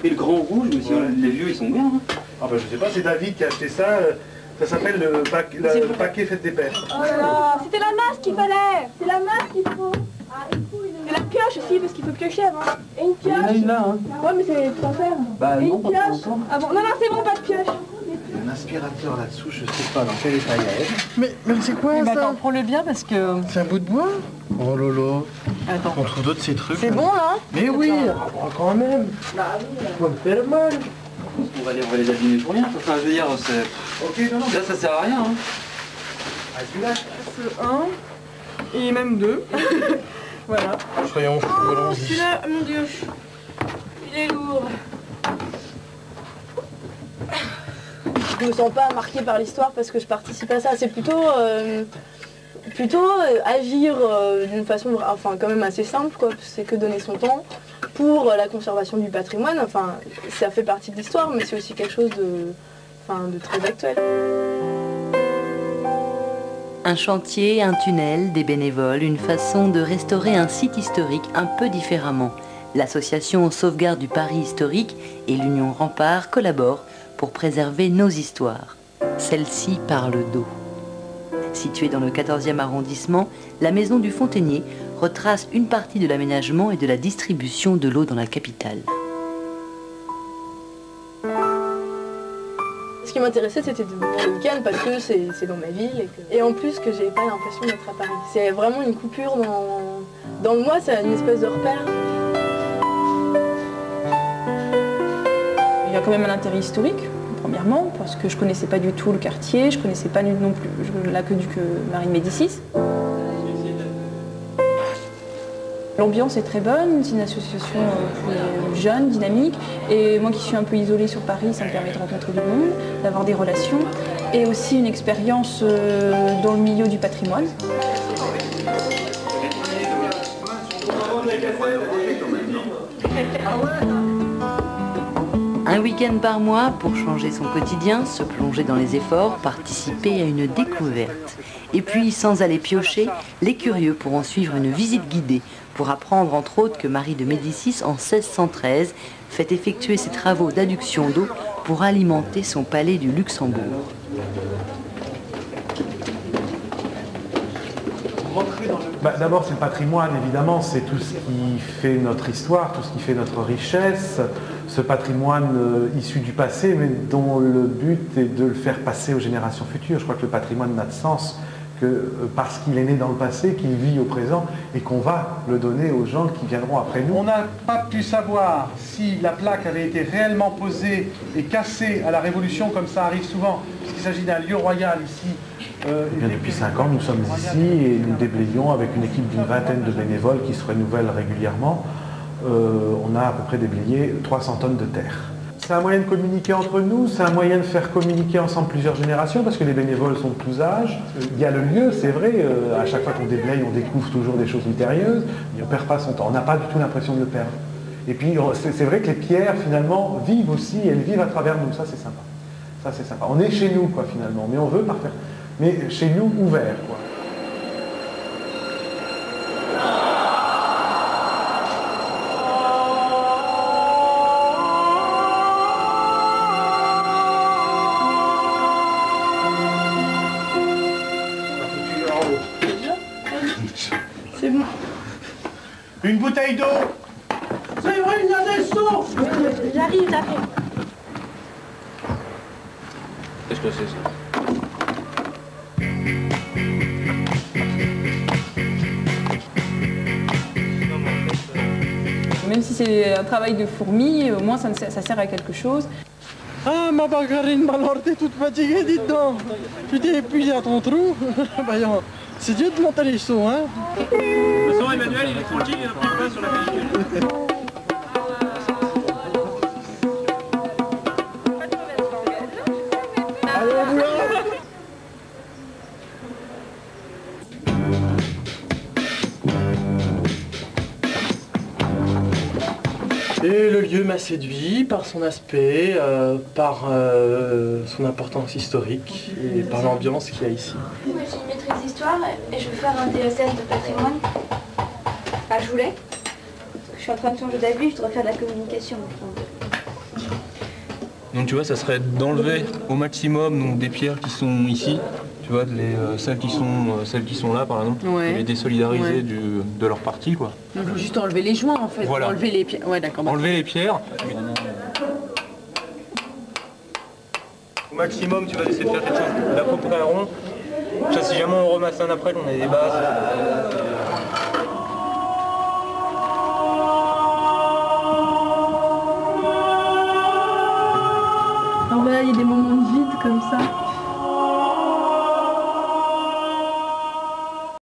Et le grand rouge aussi, les vieux ils sont bien. Hein. Ah bah je sais pas, c'est David qui a acheté ça. Ça s'appelle le paquet Fête des Pères. Oh là là, c'était la masse qu'il fallait. C'est la masse qu'il faut. Et la pioche aussi, parce qu'il faut piocher avant. Et une pioche. Il y en a une là, hein. Ouais, mais c'est pour en faire. Bah et non, une pas pioche. pour Ah bon, non, non, c'est bon, pas de pioche. Il y a un aspirateur là-dessous, je sais pas dans quel état il est. Mais c'est quoi ça? Attends, prends-le bien parce que... C'est un bout de bois? Oh lolo. Attends. On trouve d'autres ces trucs. C'est bon là? Mais oui, quand même. Faut me faire mal. On va les abîmer pour rien. Enfin, je veux dire, c'est... Ok, non, non. Là, ça sert à rien. Hein. Ah, celui-là. Un et même deux. Voilà. Soyons fous, allons-y. Celui-là, mon Dieu, il est lourd. Je me sens pas marquée par l'histoire parce que je participe à ça. C'est plutôt agir d'une façon, enfin quand même assez simple, quoi. C'est que donner son temps pour la conservation du patrimoine. Enfin, ça fait partie de l'histoire, mais c'est aussi quelque chose de très actuel. Un chantier, un tunnel, des bénévoles, une façon de restaurer un site historique un peu différemment. L'association Sauvegarde du Paris historique et l'Union Rempart collaborent pour préserver nos histoires. Celle-ci par le dos. Située dans le 14e arrondissement, la maison du Fontainier retrace une partie de l'aménagement et de la distribution de l'eau dans la capitale. Ce qui m'intéressait, c'était de venir le week-end parce que c'est dans ma ville et en plus que j'ai pas l'impression d'être à Paris. C'est vraiment une coupure dans le mois, c'est une espèce de repère. Il y a quand même un intérêt historique, premièrement, parce que je connaissais pas du tout le quartier, je connaissais pas non plus l'aqueduc Marie de Médicis. L'ambiance est très bonne, c'est une association jeune, dynamique, et moi qui suis un peu isolée sur Paris, ça me permet de rencontrer du monde, d'avoir des relations, et aussi une expérience dans le milieu du patrimoine. Un week-end par mois pour changer son quotidien, se plonger dans les efforts, participer à une découverte. Et puis, sans aller piocher, les curieux pourront suivre une visite guidée pour apprendre entre autres que Marie de Médicis, en 1613, fait effectuer ses travaux d'adduction d'eau pour alimenter son palais du Luxembourg. D'abord, c'est le patrimoine, évidemment, c'est tout ce qui fait notre histoire, tout ce qui fait notre richesse, ce patrimoine issu du passé, mais dont le but est de le faire passer aux générations futures. Je crois que le patrimoine n'a de sens que parce qu'il est né dans le passé, qu'il vit au présent, et qu'on va le donner aux gens qui viendront après nous. On n'a pas pu savoir si la plaque avait été réellement posée et cassée à la Révolution, comme ça arrive souvent, puisqu'il s'agit d'un lieu royal ici. Depuis 5 ans, nous sommes ici et nous déblayons avec une équipe d'une vingtaine de bénévoles qui se renouvellent régulièrement. On a à peu près déblayé 300 tonnes de terre. C'est un moyen de communiquer entre nous, c'est un moyen de faire communiquer ensemble plusieurs générations parce que les bénévoles sont de tous âges. Il y a le lieu, c'est vrai, à chaque fois qu'on déblaye, on découvre toujours des choses mystérieuses, mais on ne perd pas son temps, on n'a pas du tout l'impression de le perdre. Et puis c'est vrai que les pierres finalement vivent aussi, elles vivent à travers nous, ça c'est sympa. Ça c'est sympa. On est chez nous quoi finalement, mais on veut parfaire. Mais chez nous, ouvert, quoi. C'est bon. Une bouteille d'eau. C'est vrai, il y a des seaux. J'arrive. Qu'est-ce que c'est ça? Même si c'est un travail de fourmi, au moins ça sert à quelque chose. Ah, ma bagarine, alors t'es toute fatiguée, dites donc. Tu t'es épuisé à ton trou. Voyons, c'est Dieu de monter les sauts, hein. De toute façon, Emmanuel, il est tranquille, il n'a plus pas sur la pellicule. Et le lieu m'a séduit par son aspect, par son importance historique et par l'ambiance qu'il y a ici. Moi j'ai une maîtrise d'histoire et je veux faire un DSS de patrimoine. Enfin je voulais. Je suis en train de changer d'avis, je dois faire de la communication. Donc tu vois, ça serait d'enlever au maximum donc, des pierres qui sont ici, tu vois, celles qui sont là par exemple, Ouais. et les désolidariser Ouais. de leur partie quoi. Donc il faut juste enlever les joints en fait, Voilà. enlever les pierres. Ouais d'accord. Enlever les pierres. Au maximum, tu vas essayer de faire quelque chose d'à peu près rond. Ça, si jamais on remassonne après, on a des bases. Alors voilà, il y a des moments de vide comme ça.